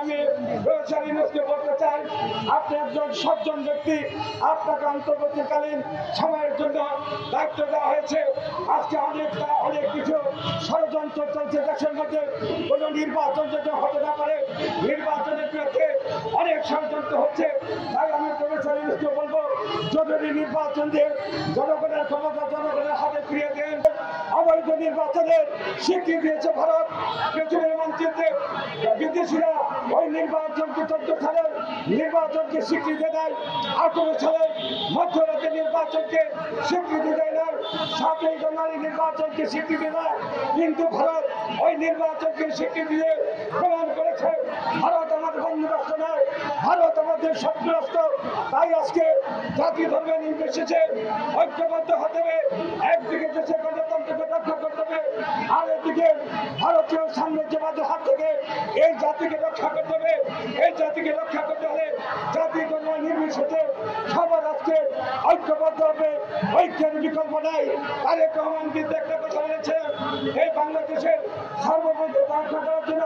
আমি প্রফেসর ইউনূসকে বলতে চাই, আপনি একজন সজ্জন ব্যক্তি, আপনাকে অন্তর্বর্তীকালীন সময়ের জন্য দায়িত্ব দেওয়া হয়েছে। আজকে অনেক কিছু ষড়যন্ত্র চলছে দেশের মধ্যে, কোনো নির্বাচন যাতে হতে না পারে, নির্বাচনের বিরুদ্ধে অনেক ষড়যন্ত্র হচ্ছে। তাই আমি প্রফেসর ইউনূসকে বলবো, জরুরি নির্বাচন দিয়ে জনগণের ক্ষমতা জনগণের হাতে ফিরিয়ে দেন। অবৈধ নির্বাচনের স্বীকৃতি দিয়েছে ভারত, পেছনের মন্ত্রীতে বিদেশিরা ওই নির্বাচনকে 14 সালের নির্বাচনকে স্বীকৃতি দেয়, 18 সালের মধ্যরাতে নির্বাচনকে স্বীকৃতি দেয় না, 7ই জানুয়ারি নির্বাচনকে স্বীকৃতি দেয়। কিন্তু ভারত ওই নির্বাচনকে স্বীকৃতি দিয়ে প্রমাণ করেছে ভারত আমাদের বন্ধু রাষ্ট্র নয়, ভারত আমাদের শত্রু রাষ্ট্র। তাই আজকে জাতি ধর্মে নির্বিশেষে ঐক্যবদ্ধ হতে হবে। একদিকে দেশের গণতন্ত্রকে রক্ষা করতে হবে, আর একদিকে ভারতীয় সাম্রাজ্যবাদের হাত থেকে এই জাতিকে রক্ষা করতে হবে। এই জাতিকে রক্ষা করতে হলে জাতি ধর্ম নির্বিশেষে সবার আজকে ঐক্যবদ্ধ হবে, ঐক্যের বিকল্প নাই। তারেক রহমান কিন্তু একটা কথা বলেছে, এই বাংলাদেশের সার্বভৌমত্ব রক্ষা করার জন্য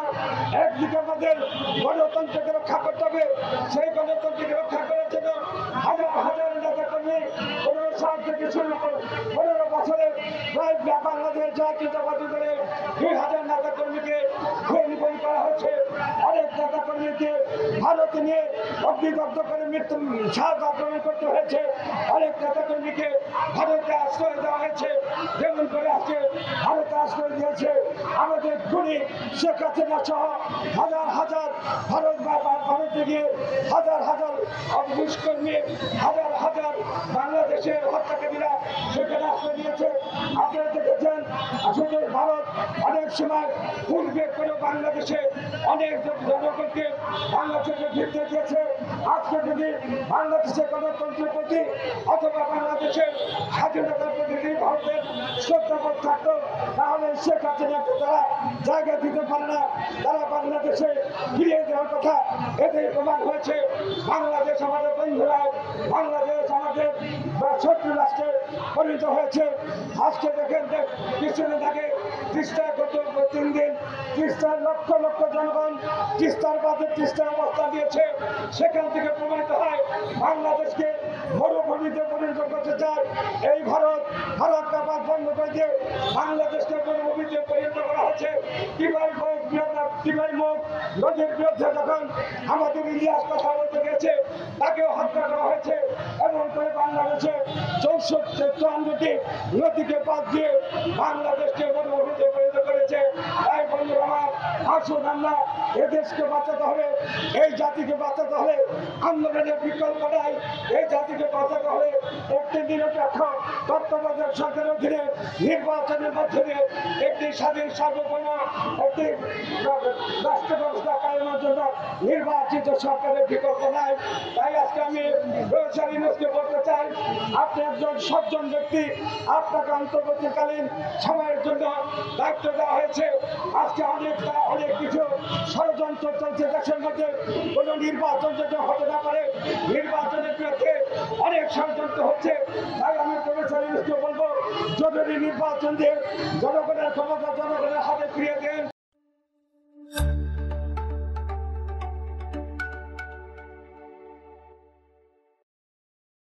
একদিকে আমাদের গণতন্ত্রকে রক্ষা করতে হবে, সেই গণতন্ত্রকে রক্ষা করার জন্য হাজার হাজার নেতা কর্মী 15 সাল থেকে শুরু করে 15 বছরে প্রায় বাংলাদেশ জাতীয়তাবাদী দলের 2000 নেতা কর্মীকে খুন করা হয়েছে। অনেক নেতা কর্মীকে ভারতে নিয়ে অগ্নিদগ্ধ করে মৃত্যু সাজ আক্রমণ করতে হয়েছে। অনেক নেতা কর্মীকে ভারতে আশ্রয় দেওয়া হয়েছে, যেমন করে আজকে ভারতে আশ্রয় দিয়েছে আমাদের খুনি শেখ হাসিনা সহ হাজার হাজার ভারতে গিয়ে হাজার হাজার দুষ্কর্মী, হাজার হাজার বাংলাদেশের হত্যাকারীরা সেখানে আশ্রয় দিয়েছে। আপনারা দেখেছেন আসলে ভারত অনেক সময় পূর্বে করে বাংলাদেশে অনেক জনগণকে বাংলাদেশে ঘিরতে দিয়েছে। আজকে যদি বাংলাদেশের গণতন্ত্রের প্রতি অথবা বাংলাদেশের স্বাধীনতার প্রতি ভারতের শ্রদ্ধাবোধ থাকতো, তাহলে শেখ হাসিনাকে তারা জায়গা দিতে পারে না, তারা বাংলাদেশে ফিরিয়ে দেওয়ার কথা। এটাই প্রমাণ হয়েছে বাংলাদেশ আমাদের বন্ধুরা, বাংলাদেশ আমাদের শত্রু রাষ্ট্রে পরিণত হয়েছে। আজকে দেখেন কিছুদিন আগে তিস্তা গত 3 দিন তিস্তার লক্ষ লক্ষ জনগণ তিস্তার বাদে তিস্তার অবস্থা দিয়েছে। সেখান থেকে প্রমাণিত হয় বাংলাদেশকে মরুভূমিতে পরিণত করতে চায় এই ভারত আবার বন্ধ করে দিয়ে বাংলাদেশকে মরুভূমিতে পরিণত করা হচ্ছে। টিবাই মুখ নদীর বিরুদ্ধে যখন আমাদের ইতিহাস কথা বলতে গেছে, তাকেও হত্যা করা হয়েছে। এমন করে বাংলাদেশে 54টি নদীকে বাদ দিয়ে বাংলাদেশকে মরুভূমিতে পরিণত করেছে। তাই বন্ধু আমার, আসুন আমরা এদেশকে বাঁচাতে হবে, এই জাতিকে বাঁচাতে হবে, আন্দোলনের বিকল্প নাই। এই জাতিকে বাঁচাতে হবে একটি নিরপেক্ষ তত্ত্বাবধায়ক সরকারের অধীনে নির্বাচনের মাধ্যমে একটি স্বাধীন সার্বভৌম একটি রাষ্ট্র ব্যবস্থা কায়েমের জন্য নির্বাচিত সরকারের বিকল্প নাই। তাই আজকে আমি প্রফেসর ইউনূসকে বলতে চাই, আপনি একজন সজ্জন ব্যক্তি, আপনাকে অন্তর্বর্তীকালীন সময়ের জন্য দায়িত্ব দেওয়া হয়েছে। আজকে অনেক কিছু ষড়যন্ত্র চলছে দেশের মধ্যে, কোনো নির্বাচন যাতে হতে না পারে, নির্বাচনের বিরুদ্ধে অনেক ষড়যন্ত্র হচ্ছে। তাই আমি প্রফেসর ইউনূসকে বলবো, জরুরি নির্বাচন দিয়ে জনগণের ক্ষমতা জনগণের হাতে ফিরিয়ে দেন।